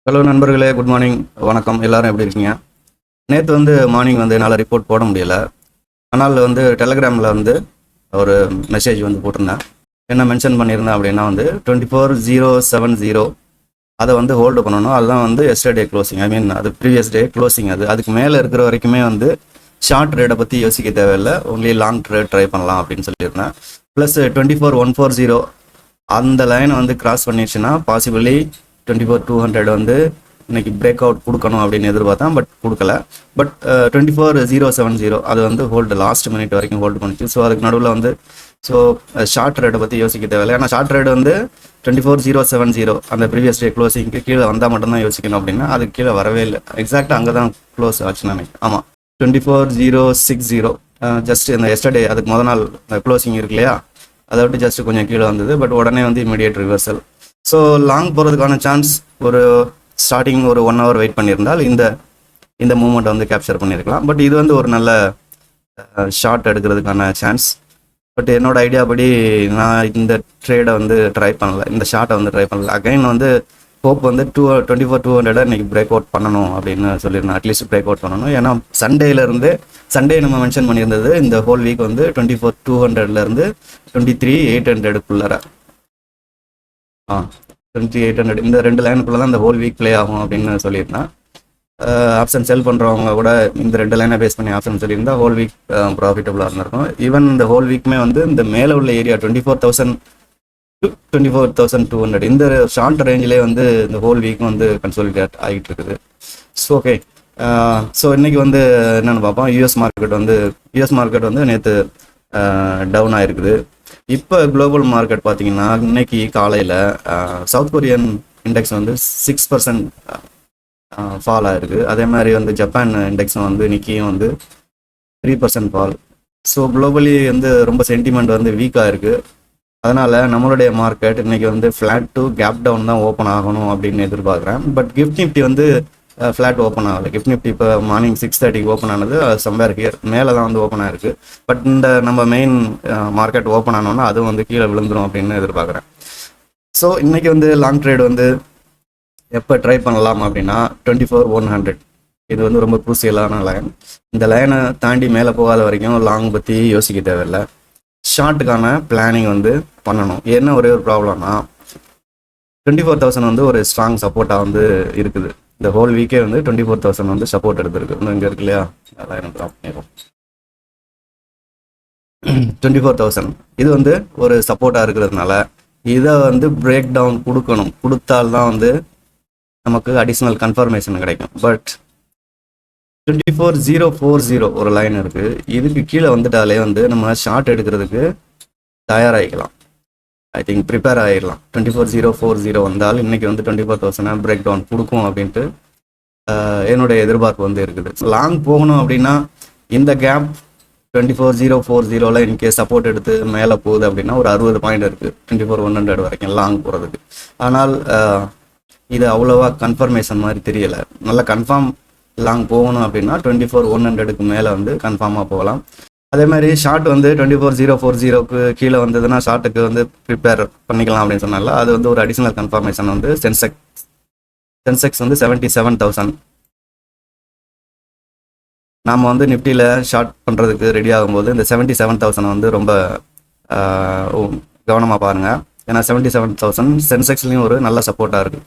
Hello நண்பர்களே, good morning. வணக்கம். எல்லாரும் எப்படி இருக்கீங்க? நேற்று மார்னிங் என்னால் ரிப்போர்ட் போட முடியலை. ஆனால் டெலகிராமில் ஒரு மெசேஜ் போட்டிருந்தேன். என்ன மென்ஷன் பண்ணியிருந்தேன் அப்படின்னா 24070 அதை ஹோல்டு பண்ணணும். அதுதான் எஸ்டர்டே க்ளோசிங், ஐ மீன் அது ப்ரீவியஸ் டே க்ளோசிங். அதுக்கு மேலே இருக்கிற வரைக்குமே ஷார்ட் ட்ரேடை பற்றி யோசிக்க தேவையில்லை, ஒன்லி லாங் ட்ரேட் ட்ரை பண்ணலாம் அப்படின்னு சொல்லியிருந்தேன். ப்ளஸ் 24140 அந்த லைனை கிராஸ் பண்ணிடுச்சுன்னா பாசிபிளி 24200 இன்னைக்கு பிரேக் அவுட் கொடுக்கணும் அப்படின்னு எதிர்பார்த்தேன். பட் கொடுக்கல. பட் 24070 அது ஹோல்டு லாஸ்ட் மினிட் வரைக்கும் ஹோல்டு பண்ணிச்சு. ஸோ அதுக்கு நடுவில் ஸோ ஷார்ட் ரேட்டை பற்றி யோசிக்க தேவையில்லை. ஏன்னா ஷார்ட் ரேட் 24070 அந்த ப்ரீவியஸ் டே க்ளோசிங்க்கு கீழே வந்தால் மட்டும்தான் யோசிக்கணும். அப்படின்னா அதுக்கு கீழே வரவே இல்லை. எக்ஸாக்டாக அங்கே தான் க்ளோஸ் ஆச்சுன்னு நினைக்கிறேன். ஆமாம், 24060 ஜஸ்ட் இந்த எஸ்டர்டே அதுக்கு முதல் நாள் க்ளோசிங் இருக்கு இல்லையா, அதை விட்டு ஜஸ்ட் கொஞ்சம் கீழே வந்தது. பட் உடனே இமீடியட் ரிவர்சல். ஸோ லாங் போகிறதுக்கான சான்ஸ் ஒரு ஸ்டார்டிங் ஒரு 1 hour வெயிட் பண்ணியிருந்தால் இந்த மூமெண்ட்டை கேப்சர் பண்ணியிருக்கலாம். பட் இது ஒரு நல்ல ஷார்ட் எடுக்கிறதுக்கான சான்ஸ். பட் என்னோட ஐடியா படி நான் இந்த ட்ரேடை ட்ரை பண்ணல, இந்த ஷார்ட்டை ட்ரை பண்ணல. அகைன் ஹோப் 24200 இன்னைக்கு பிரேக் அவுட் பண்ணணும் அப்படின்னு சொல்லியிருந்தேன். அட்லீஸ்ட் பிரேக் அவுட் பண்ணணும். ஏன்னா சண்டே நம்ம மென்ஷன் பண்ணியிருந்தது இந்த ஹோல் வீக் 24200 23800 23800 இந்த 2 லைனுக்குள்ள தான் இந்த ஹோல் வீக் ப்ளே ஆகும் அப்படின்னு சொல்லியிருந்தேன். ஆப்ஷன் செல் பண்ணுறவங்க கூட இந்த 2 லைனை பேஸ் பண்ணி ஆப்ஷன் சொல்லியிருந்தா ஹோல் வீக் ப்ராஃபிட்டபுளாக இருந்திருக்கும். ஈவன் இந்த ஹோல் வீக்குமே இந்த மேலே உள்ள ஏரியா 24000 to 24200 இந்த ஷார்ட் ரேஞ்சிலே இந்த ஹோல் வீக் கன்சாலிடேட் ஆகிட்டு இருக்குது. ஸோ ஓகே, ஸோ இன்னைக்கு என்னென்னு பார்ப்போம். யூஎஸ் மார்க்கெட் நேற்று டவுன் ஆகிருக்குது. இப்போ குளோபல் மார்க்கெட் பார்த்தீங்கன்னா இன்னைக்கு காலையில் சவுத் கொரியன் இண்டெக்ஸ் 6% ஃபால் ஆகிருக்கு. அதே மாதிரி ஜப்பான் இண்டெக்ஸும் நிக்கியும் 3% ஃபால். ஸோ குளோபலி ரொம்ப சென்டிமெண்ட் வீக்காக இருக்குது. அதனால் நம்மளுடைய மார்க்கெட் இன்னைக்கு ஃப்ளாட் டு கேப் டவுன் தான் ஓப்பன் ஆகணும் அப்படின்னு எதிர்பார்க்குறேன். But gift Nifty flat open ஆகலை. கிஃப்ட் நிஃப்டி இப்போ மார்னிங் 6:30 ஓப்பன் ஆனது. சம்வேர் ஹியர் மேலே தான் ஓப்பன் ஆகிருக்கு. பட் இந்த நம்ம மெயின் மார்க்கெட் ஓப்பன் ஆனோன்னா அதுவும் கீழே விழுந்துடும் அப்படின்னு எதிர்பார்க்குறேன். ஸோ இன்றைக்கி லாங் ட்ரேட் எப்போ ட்ரை பண்ணலாம் அப்படின்னா 24100 இது ரொம்ப குரூசியலான லைன். இந்த லைனை தாண்டி மேலே போகாத வரைக்கும் லாங் பற்றி யோசிக்க தேவையில்லை. ஷார்ட்டுக்கான பிளானிங் பண்ணணும். என்ன ஒரே ஒரு ப்ராப்ளம்னா 24000 ஒரு ஸ்ட்ராங் சப்போர்ட்டாக இருக்குது. இந்த ஹோல் வீக்கே 24000 சப்போர்ட் எடுத்திருக்கு. இங்கே இருக்கு இல்லையா, லைன் ட்ராப் பண்ணிடும். 24000 இது ஒரு சப்போர்ட்டாக இருக்கிறதுனால இதை பிரேக் டவுன் கொடுத்தால்தான் நமக்கு அடிஷ்னல் கன்ஃபர்மேஷன் கிடைக்கும். பட் 24040 ஒரு லைன் இருக்குது. இதுக்கு கீழே வந்துட்டாலே நம்ம ஷார்ட் எடுக்கிறதுக்கு தயாராகிக்கலாம். ஐ திங்க் ப்ரிப்பேர் ஆகிடலாம். 24040 வந்தால் இன்னைக்கு 24000 பிரேக் டவுன் கொடுக்கும் அப்படின்ட்டு என்னுடைய எதிர்பார்ப்பு இருக்குது. லாங் போகணும் அப்படின்னா இந்த கேப் 24040 இன்கேஸ் சப்போர்ட் எடுத்து மேலே போகுது அப்படின்னா ஒரு 60 பாயிண்ட் இருக்குது 24100 வரைக்கும் லாங் போகிறதுக்கு. ஆனால் இது அவ்வளோவா கன்ஃபர்மேஷன் மாதிரி தெரியலை. நல்லா கன்ஃபார்ம் லாங் போகணும் அப்படின்னா 24100க்கு மேலே கன்ஃபார்மாக போகலாம். அதே மாதிரி ஷார்ட் 24040க்கு கீழே வந்ததுன்னா ஷார்ட்டுக்கு ப்ரிப்பேர் பண்ணிக்கலாம் அப்படின்னு சொன்னால அது ஒரு அடிஷ்னல் கன்ஃபர்மேஷன் சென்செக்ஸ் 77,000 நாம் நிஃப்டியில் ஷார்ட் பண்ணுறதுக்கு ரெடி ஆகும்போது இந்த 77,000 ரொம்ப கவனமாக பாருங்கள். ஏன்னா 77,000 சென்செக்ஸ்லேயும் ஒரு நல்ல சப்போர்ட்டாக இருக்குது.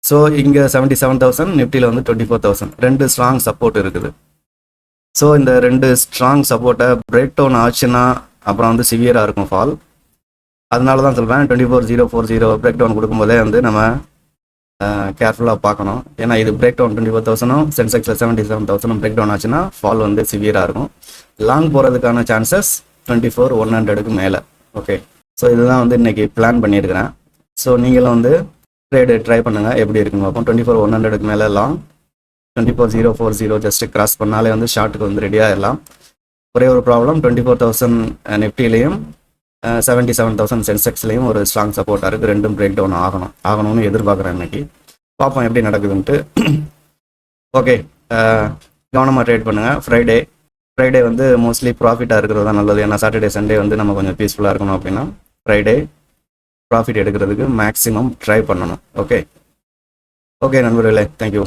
ஸோ இங்கே 77,000, நிஃப்டியில் 24,000 2 ஸ்ட்ராங் சப்போர்ட் இருக்குது. ஸோ இந்த 2 ஸ்ட்ராங் சப்போர்ட்டை பிரேக் டவுன் ஆச்சுன்னா அப்புறம் சிவியராக இருக்கும் ஃபால். அதனால தான் சொல்கிறேன் 24040 பிரேக் டவுன் கொடுக்கும்போதே நம்ம கேர்ஃபுல்லாக பார்க்கணும். ஏன்னா இது பிரேக் டவுன் 24,000 சென்செக்ஸில் 77,000 பிரேக் டவுன் ஆச்சுன்னா ஃபால் சிவியராக இருக்கும். லாங் போகிறதுக்கான சான்சஸ் 24100க்கு மேலே. ஓகே, ஸோ இதுதான் இன்னைக்கு பிளான் பண்ணியிருக்கிறேன். ஸோ நீங்களும் ட்ரேடு ட்ரை பண்ணுங்கள், எப்படி இருக்குன்னு பார்ப்போம். 24100க்கு மேலே லாங், 24040 ஜஸ்ட் கிராஸ் பண்ணாலே ஷார்ட்டுக்கு ரெடியாக எல்லாம். ஒரே ஒரு ப்ராப்ளம் 24,000 நிஃப்டிலையும் 77,000 சென்செக்ஸ்லையும் ஒரு ஸ்ட்ராங் சப்போர்ட்டாக இருக்குது. ரெண்டும் பிரேக் டவுன் ஆகணும்னு எதிர்பார்க்குறேன். இன்னைக்கு பார்ப்போம் எப்படி நடக்குதுன்ட்டு. ஓகே, கவனமாக ட்ரேட் பண்ணுங்கள். ஃப்ரைடே மோஸ்ட்லி ப்ராஃபிட்டாக இருக்கிறது தான் நல்லது. ஏன்னா சாட்டர்டே சண்டே நம்ம கொஞ்சம் பீஸ்ஃபுல்லாக இருக்கணும் அப்படின்னா ஃப்ரைடே ப்ராஃபிட் எடுக்கிறதுக்கு மேக்ஸிமம் ட்ரை பண்ணணும். ஓகே. ஓகே நண்பர்களே, தேங்க்யூ.